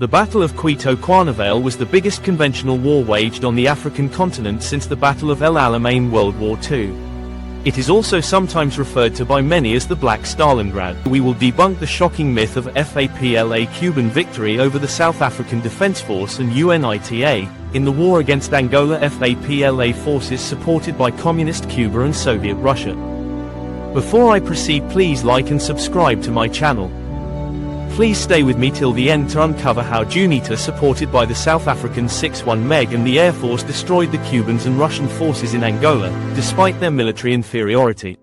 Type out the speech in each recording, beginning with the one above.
The Battle of Cuito Cuanavale was the biggest conventional war waged on the African continent since the Battle of El Alamein in World War II. It is also sometimes referred to by many as the Black Stalingrad. We will debunk the shocking myth of FAPLA Cuban victory over the South African Defense Force and UNITA, in the war against Angola. FAPLA forces supported by Communist Cuba and Soviet Russia. Before I proceed, please like and subscribe to my channel. Please stay with me till the end to uncover how UNITA, supported by the South African 6-1 MEG and the Air Force, destroyed the Cubans and Russian forces in Angola, despite their military inferiority.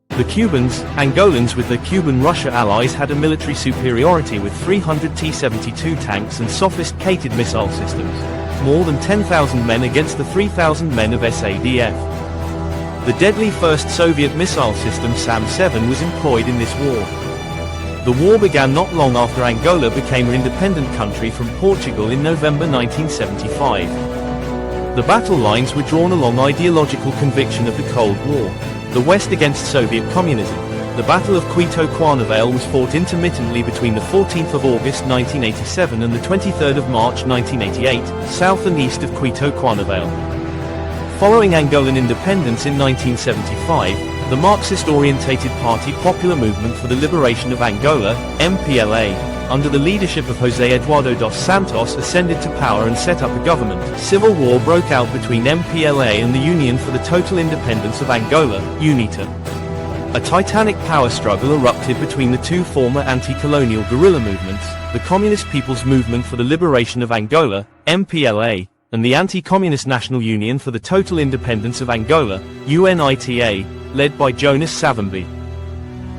The Cubans, Angolans with their Cuban-Russia allies, had a military superiority with 300 T-72 tanks and sophisticated missile systems, more than 10,000 men against the 3,000 men of SADF. The deadly first Soviet missile system SAM-7 was employed in this war. The war began not long after Angola became an independent country from Portugal in November 1975. The battle lines were drawn along ideological conviction of the Cold War, the West against Soviet communism. The Battle of Cuito Cuanavale was fought intermittently between the 14th of August 1987 and the 23rd of March 1988, south and east of Cuito Cuanavale. Following Angolan independence in 1975, the Marxist-orientated Party Popular Movement for the Liberation of Angola, MPLA, under the leadership of José Eduardo dos Santos, ascended to power and set up a government. Civil war broke out between MPLA and the Union for the Total Independence of Angola, UNITA. A titanic power struggle erupted between the two former anti-colonial guerrilla movements, the Communist People's Movement for the Liberation of Angola, MPLA, and the Anti-Communist National Union for the Total Independence of Angola, UNITA, led by Jonas Savimbi.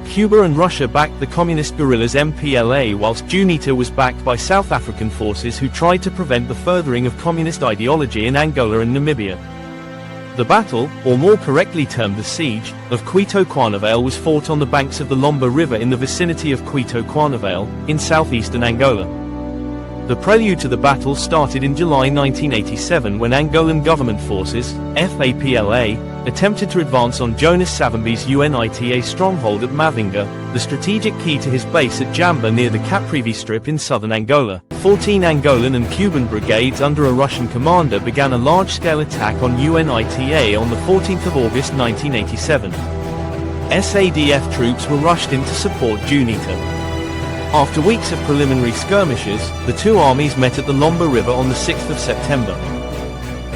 Cuba and Russia backed the communist guerrillas MPLA, whilst UNITA was backed by South African forces who tried to prevent the furthering of communist ideology in Angola and Namibia. The battle, or more correctly termed the siege, of Cuito Cuanavale was fought on the banks of the Lomba River in the vicinity of Cuito Cuanavale, in southeastern Angola. The prelude to the battle started in July 1987 when Angolan government forces, FAPLA, attempted to advance on Jonas Savimbi's UNITA stronghold at Mavinga, the strategic key to his base at Jamba near the Caprivi Strip in southern Angola. 14 Angolan and Cuban brigades under a Russian commander began a large-scale attack on UNITA on the 14th of August 1987. SADF troops were rushed in to support UNITA. After weeks of preliminary skirmishes, the two armies met at the Lomba River on the 6th of September.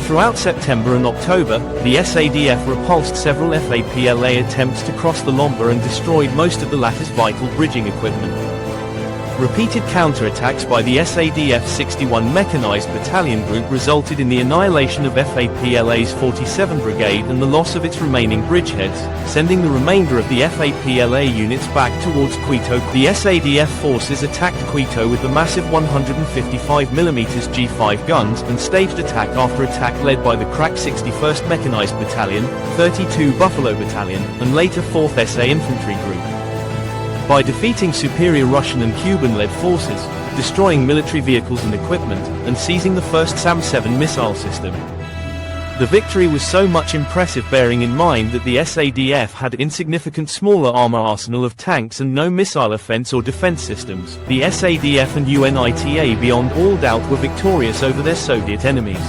Throughout September and October, the SADF repulsed several FAPLA attempts to cross the Lomba and destroyed most of the latter's vital bridging equipment. Repeated counterattacks by the SADF 61 Mechanized Battalion Group resulted in the annihilation of FAPLA's 47 Brigade and the loss of its remaining bridgeheads, sending the remainder of the FAPLA units back towards Cuito. The SADF forces attacked Cuito with the massive 155mm G5 guns and staged attack after attack led by the crack 61st Mechanized Battalion, 32 Buffalo Battalion, and later 4th SA Infantry Group. By defeating superior Russian and Cuban-led forces, destroying military vehicles and equipment, and seizing the first SAM-7 missile system. The victory was so much impressive, bearing in mind that the SADF had insignificant smaller armor arsenal of tanks and no missile offense or defense systems. The SADF and UNITA beyond all doubt were victorious over their Soviet enemies.